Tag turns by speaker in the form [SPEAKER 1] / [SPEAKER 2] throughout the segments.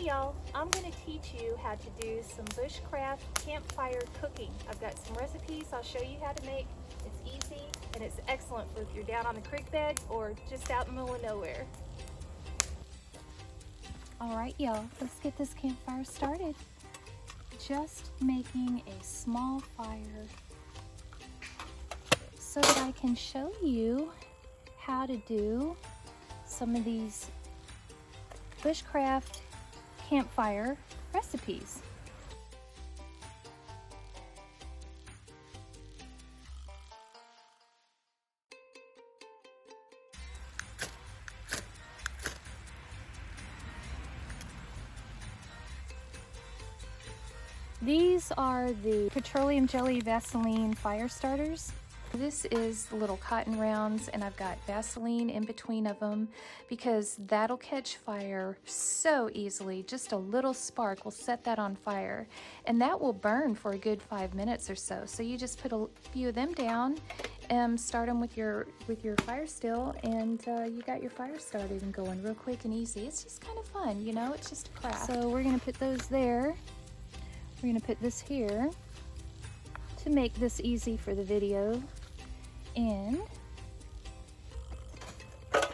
[SPEAKER 1] Hey y'all, I'm going to teach you how to do some bushcraft campfire cooking. I've got some recipes I'll show you how to make. It's easy and it's excellent for if you're down on the creek bed or just out in the middle of nowhere. Alright y'all, let's get this campfire started. Just making a small fire so that I can show you how to do some of these bushcraft campfire recipes. These are the petroleum jelly Vaseline fire starters. This is the little cotton rounds, and I've got Vaseline in between of them because that'll catch fire so easily. Just a little spark will set that on fire, and that will burn for a good 5 minutes or so. So you just put a few of them down and start them with your fire still, and you got your fire started and going real quick and easy. It's just kind of fun, you know, it's just a craft. So we're gonna put those there. We're gonna put this here to make this easy for the video. And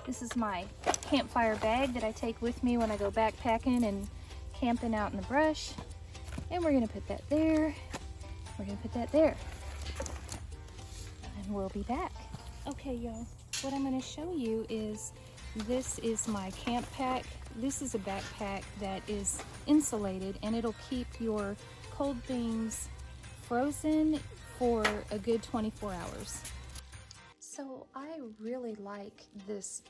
[SPEAKER 1] this is my campfire bag that I take with me when I go backpacking and camping out in the brush. And we're gonna put that there. We're gonna put that there. And we'll be back. Okay, y'all, what I'm gonna show you is this is my camp pack. This is a backpack that is insulated, and it'll keep your cold things frozen for a good 24 hours. So I really like this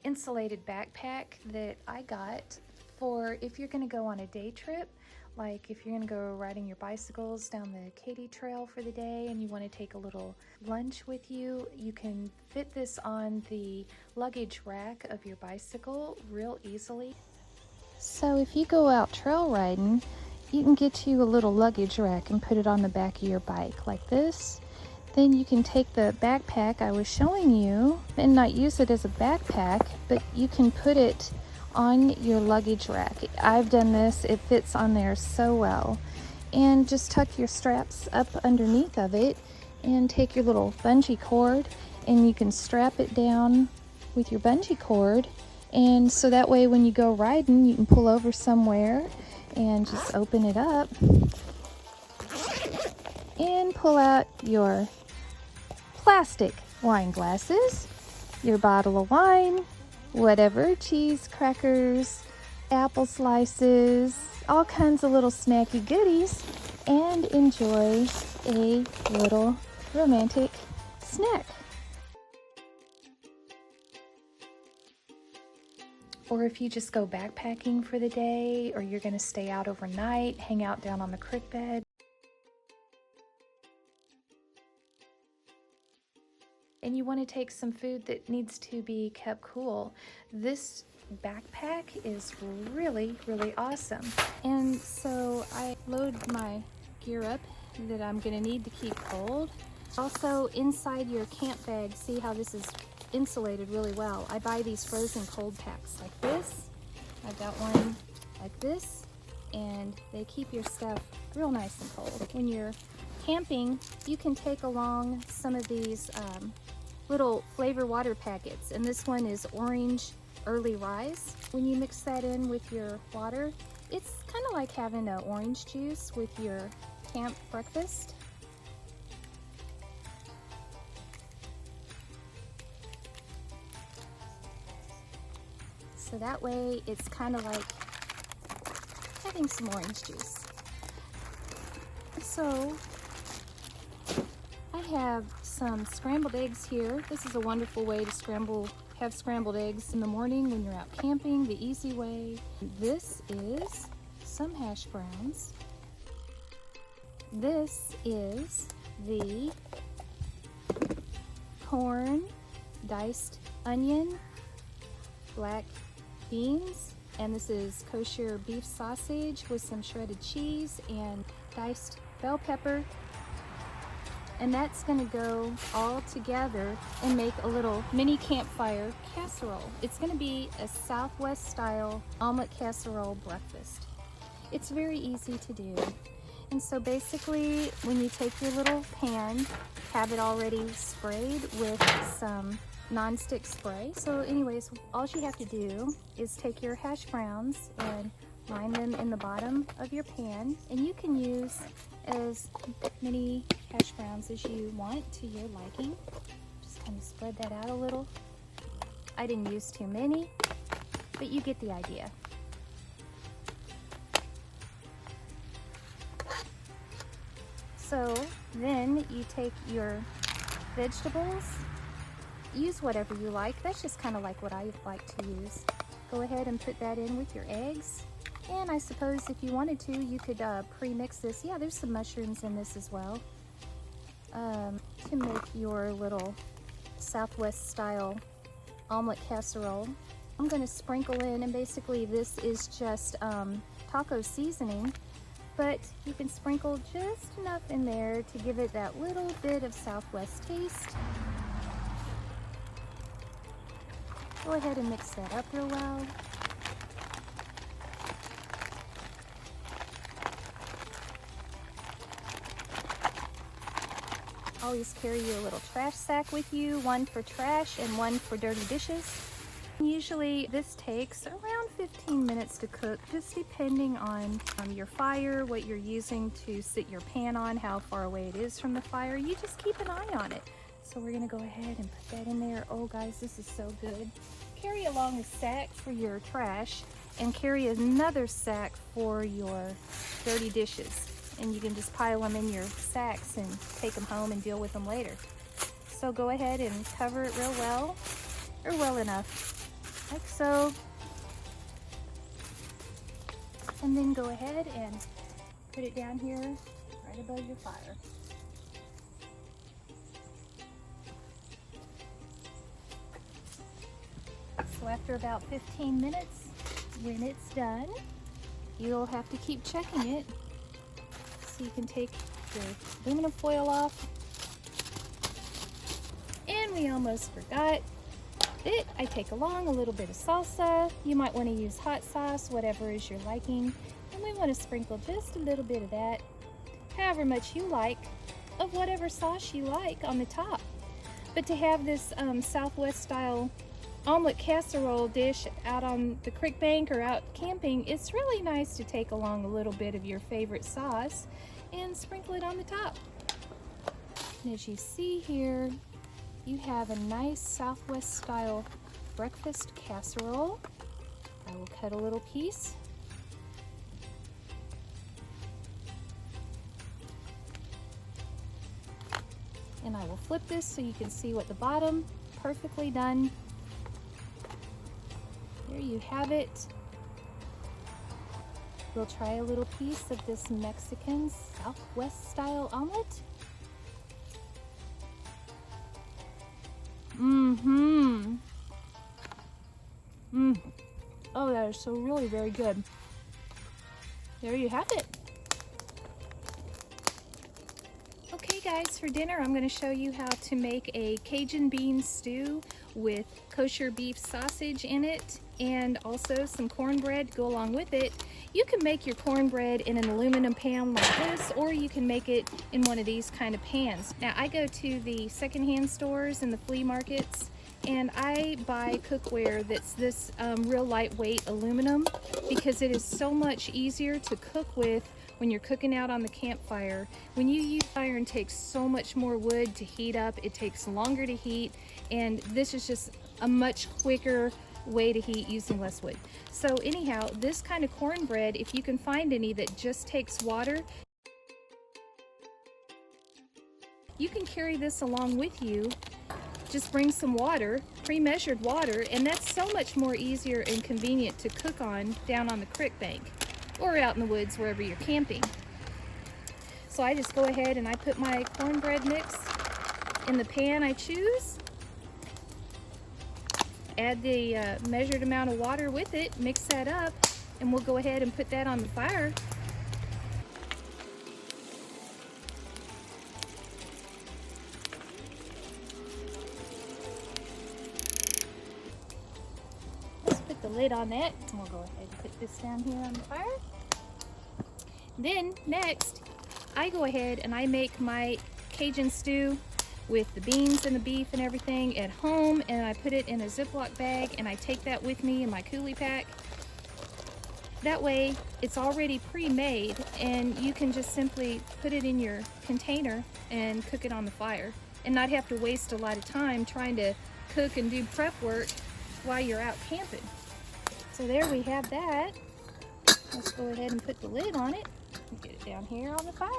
[SPEAKER 1] insulated backpack that I got for if you're gonna go on a day trip, like if you're gonna go riding your bicycles down the Katy Trail for the day and you wanna take a little lunch with you, you can fit this on the luggage rack of your bicycle real easily. So if you go out trail riding, you can get you a little luggage rack and put it on the back of your bike like this. Then you can take the backpack I was showing you and not use it as a backpack, but you can put it on your luggage rack. I've done this, it fits on there so well. And just tuck your straps up underneath of it and take your little bungee cord and you can strap it down with your bungee cord. And so that way when you go riding, you can pull over somewhere and just open it up and pull out your plastic wine glasses, your bottle of wine, whatever, cheese, crackers, apple slices, all kinds of little snacky goodies, and enjoy a little romantic snack. Or if you just go backpacking for the day, or you're gonna stay out overnight, hang out down on the creek bed, and you want to take some food that needs to be kept cool, this backpack is really, really awesome. And so I load my gear up that I'm going to need to keep cold. Also, inside your camp bag, see how this is insulated really well. I buy these frozen cold packs like this. I've got one like this, and they keep your stuff real nice and cold. When you're camping, you can take along some of these little flavor water packets, and this one is orange early rise. When you mix that in with your water, it's kind of like having an orange juice with your camp breakfast. So that way it's kind of like having some orange juice. So I have some scrambled eggs here. This is a wonderful way to have scrambled eggs in the morning when you're out camping, the easy way. This is some hash browns. This is the corn, diced onion, black beans, and this is kosher beef sausage with some shredded cheese and diced bell pepper. And that's going to go all together and make a little mini campfire casserole. It's going to be a Southwest style omelet casserole breakfast. It's very easy to do. And so basically, when you take your little pan, have it already sprayed with some non-stick spray. So anyways, all you have to do is take your hash browns and line them in the bottom of your pan, and you can use as many hash browns as you want to your liking. Just kind of spread that out a little. I didn't use too many, but you get the idea. So then you take your vegetables, use whatever you like. That's just kind of like what I like to use. Go ahead and put that in with your eggs. And I suppose if you wanted to, you could pre-mix this. Yeah, there's some mushrooms in this as well. To make your little Southwest style omelet casserole. I'm going to sprinkle in, and basically this is just taco seasoning, but you can sprinkle just enough in there to give it that little bit of Southwest taste. Go ahead and mix that up real well. Always carry your little trash sack with you, one for trash and one for dirty dishes. Usually this takes around 15 minutes to cook, just depending on your fire, what you're using to sit your pan on, how far away it is from the fire. You just keep an eye on it. So we're gonna go ahead and put that in there. Oh guys, this is so good. Carry along a sack for your trash and carry another sack for your dirty dishes. And you can just pile them in your sacks and take them home and deal with them later. So go ahead and cover it real well, or well enough, like so. And then go ahead and put it down here right above your fire. So after about 15 minutes, when it's done, you'll have to keep checking it. So you can take your aluminum foil off. And we almost forgot it. I take along a little bit of salsa. You might want to use hot sauce, whatever is your liking. And we want to sprinkle just a little bit of that, however much you like, of whatever sauce you like on the top. But to have this Southwest style omelet casserole dish out on the creek bank or out camping, it's really nice to take along a little bit of your favorite sauce and sprinkle it on the top. And as you see here, you have a nice Southwest style breakfast casserole. I will cut a little piece. And I will flip this so you can see what the bottom, perfectly done. There you have it. We'll try a little piece of this Mexican Southwest style omelet. Oh, that is so really very good. There you have it. Okay guys, for dinner I'm going to show you how to make a Cajun bean stew with kosher beef sausage in it, and also some cornbread to go along with it. You can make your cornbread in an aluminum pan like this, or you can make it in one of these kind of pans. Now I go to the secondhand stores and the flea markets, and I buy cookware that's this real lightweight aluminum, because it is so much easier to cook with when you're cooking out on the campfire. When you use iron, it takes so much more wood to heat up, it takes longer to heat, and this is just a much quicker way to heat using less wood. So anyhow, this kind of cornbread, if you can find any that just takes water, you can carry this along with you. Just bring some water, pre-measured water, and that's so much more easier and convenient to cook on down on the creek bank or out in the woods wherever you're camping. So I just go ahead and I put my cornbread mix in the pan I choose, add the measured amount of water with it, mix that up, and we'll go ahead and put that on the fire. Let's put the lid on that, and we'll go ahead and put this down here on the fire. Then next, I go ahead and I make my Cajun stew with the beans and the beef and everything at home, and I put it in a Ziploc bag and I take that with me in my coolie pack. That way it's already pre-made and you can just simply put it in your container and cook it on the fire and not have to waste a lot of time trying to cook and do prep work while you're out camping. So there we have that. Let's go ahead and put the lid on it and get it down here on the fire.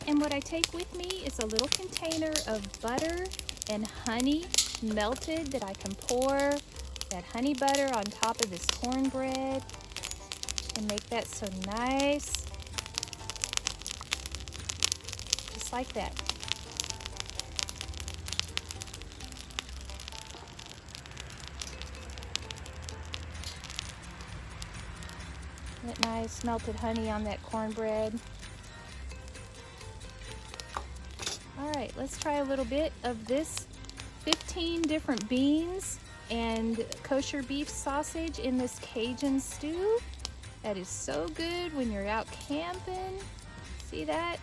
[SPEAKER 1] And what I take with me is a little container of butter and honey melted that I can pour that honey butter on top of this cornbread and make that so nice, just like that. That nice melted honey on that cornbread. All right, let's try a little bit of this 15 different beans and kosher beef sausage in this Cajun stew. That is so good when you're out camping. See that?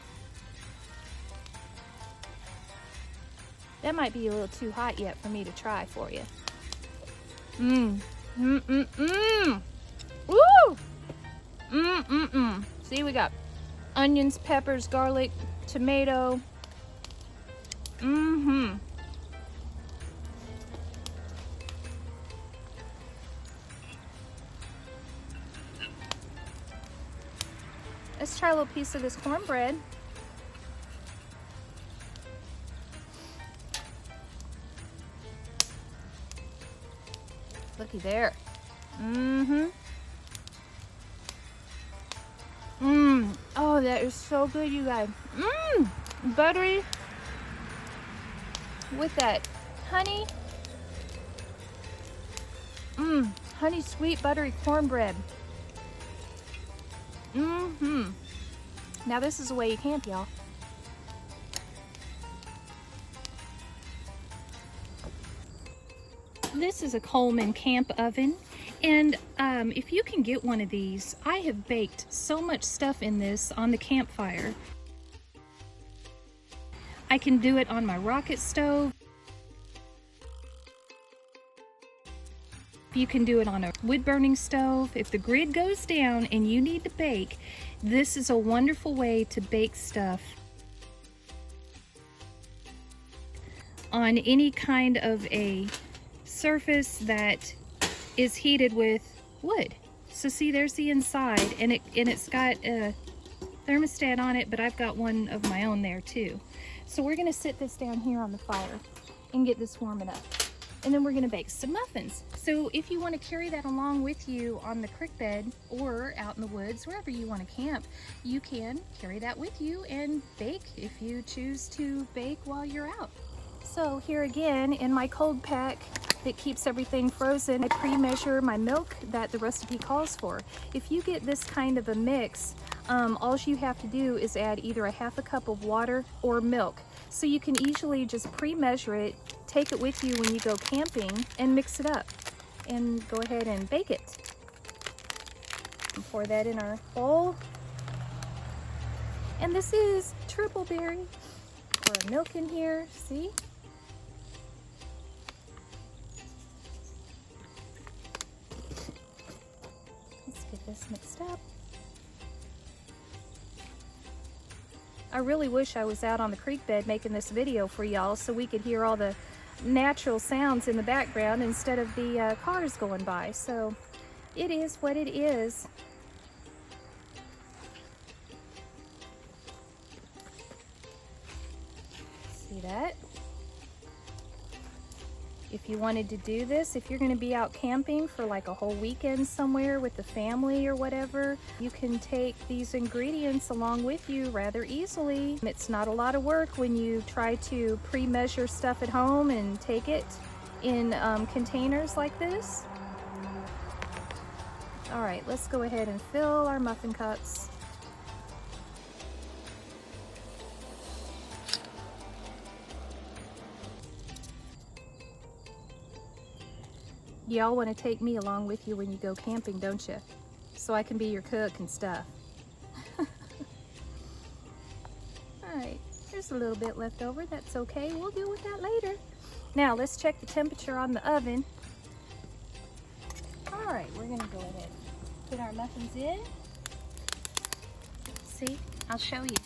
[SPEAKER 1] That might be a little too hot yet for me to try for you. Woo! See, we got onions, peppers, garlic, tomato. Let's try a little piece of this cornbread. Looky there. Oh, that is so good, you guys. Buttery with that honey. Honey sweet buttery cornbread. Now this is the way you camp, y'all. This is a Coleman camp oven, and if you can get one of these, I have baked so much stuff in this on the Campfire. I can do it on my rocket stove. You can do it on a wood burning stove. If the grid goes down and you need to bake, this is a wonderful way to bake stuff on any kind of a surface that is heated with wood. So see, there's the inside, and it's got a thermostat on it, but I've got one of my own there too. So we're gonna sit this down here on the fire and get this warming up. And then we're gonna bake some muffins. So if you wanna carry that along with you on the creek bed or out in the woods, wherever you wanna camp, you can carry that with you and bake if you choose to bake while you're out. So here again, in my cold pack that keeps everything frozen, I pre-measure my milk that the recipe calls for. If you get this kind of a mix, all you have to do is add either a half a cup of water or milk. So you can easily just pre-measure it, take it with you when you go camping, and mix it up. And go ahead and bake it. And pour that in our bowl. And this is triple berry. Pour our milk in here, see? Let's get this mixed up. I really wish I was out on the creek bed making this video for y'all so we could hear all the natural sounds in the background instead of the cars going by. So it is what it is. See that? If you wanted to do this, if you're going to be out camping for like a whole weekend somewhere with the family or whatever, you can take these ingredients along with you rather easily. It's not a lot of work when you try to pre-measure stuff at home and take it in containers like this. All right, let's go ahead and fill our muffin cups. Y'all want to take me along with you when you go camping, don't you? So I can be your cook and stuff. All right, there's a little bit left over. That's okay. We'll deal with that later. Now let's check the temperature on the oven. All right, we're gonna go ahead and put our muffins in. See, I'll show you.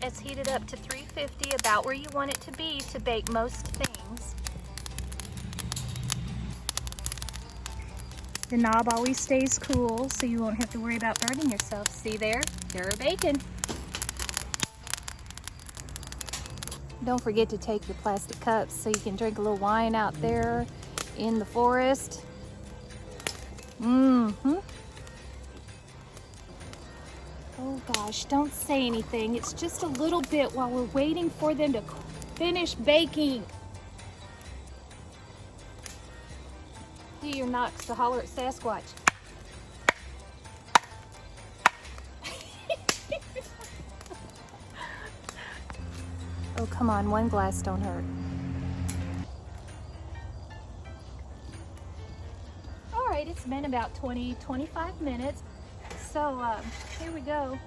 [SPEAKER 1] It's heated up to 350, about where you want it to be to bake most things. The knob always stays cool, so you won't have to worry about burning yourself. See there? They're baking. Don't forget to take your plastic cups so you can drink a little wine out there in the forest. Oh gosh, don't say anything. It's just a little bit while we're waiting for them to finish baking. Do your knocks to holler at Sasquatch. Oh, come on, one glass don't hurt. All right, it's been about 20-25 minutes. So here we go.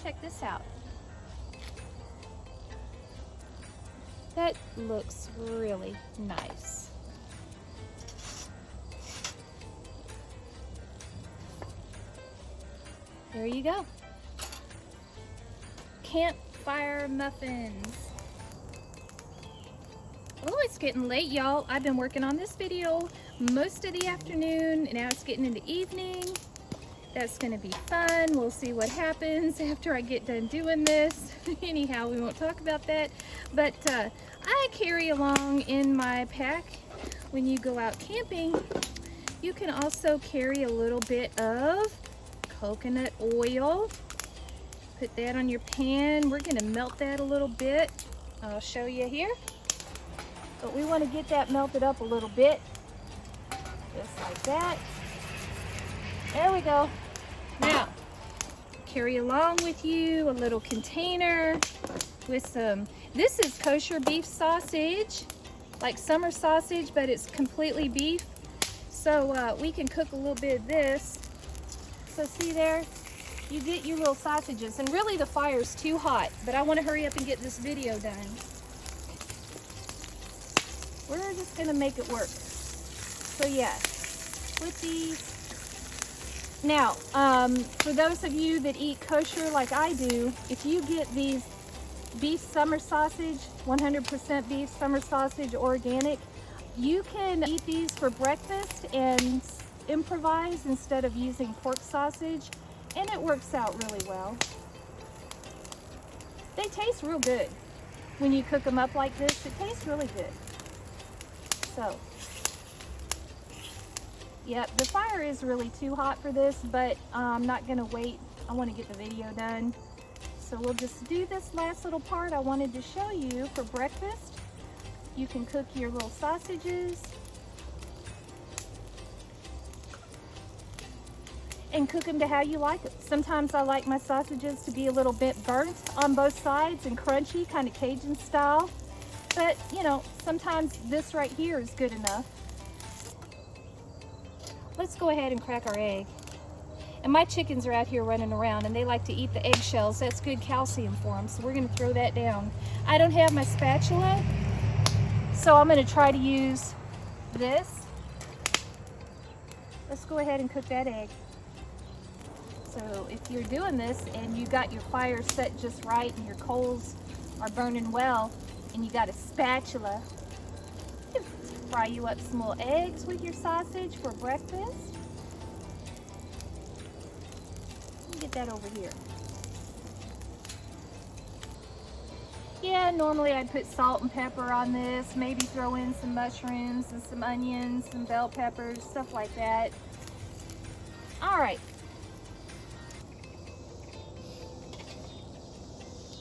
[SPEAKER 1] Check this out. That looks really nice. There you go. Campfire muffins. Oh, it's getting late, y'all. I've been working on this video most of the afternoon, and now it's getting into evening. That's gonna be fun. We'll see what happens after I get done doing this. Anyhow, we won't talk about that. But I carry along in my pack when you go out camping, you can also carry a little bit of coconut oil. Put that on your pan. We're gonna melt that a little bit. I'll show you here. But we wanna get that melted up a little bit. Just like that. There we go. Now, carry along with you a little container with some, this is kosher beef sausage, like summer sausage, but it's completely beef. So we can cook a little bit of this. So see there, you get your little sausages, and really the fire's too hot, but I want to hurry up and get this video done. We're just gonna make it work. So yeah, with these. Now, for those of you that eat kosher like I do, if you get these beef summer sausage, 100% beef summer sausage, organic, you can eat these for breakfast and improvise instead of using pork sausage, and it works out really well. They taste real good. When you cook them up like this, it tastes really good. So, yep, the fire is really too hot for this, but I'm not gonna wait. I wanna get the video done. So we'll just do this last little part I wanted to show you for breakfast. You can cook your little sausages and cook them to how you like it. Sometimes I like my sausages to be a little bit burnt on both sides and crunchy, kind of Cajun style. But, you know, sometimes this right here is good enough. Let's go ahead and crack our egg. And my chickens are out here running around, and they like to eat the eggshells. That's good calcium for them, so we're gonna throw that down. I don't have my spatula, so I'm gonna try to use this. Let's go ahead and cook that egg. So if you're doing this and you got your fire set just right and your coals are burning well and you got a spatula, you can fry you up some little eggs with your sausage for breakfast. Let me get that over here. Yeah, normally I'd put salt and pepper on this, maybe throw in some mushrooms and some onions, some bell peppers, stuff like that. All right.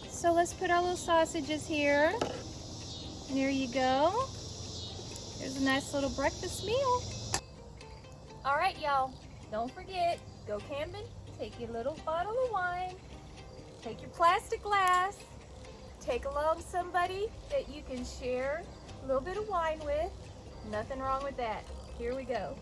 [SPEAKER 1] So let's put our little sausages here. There you go. Here's a nice little breakfast meal. All right, y'all, don't forget, go camping, take your little bottle of wine, take your plastic glass, take along somebody that you can share a little bit of wine with. Nothing wrong with that. Here we go.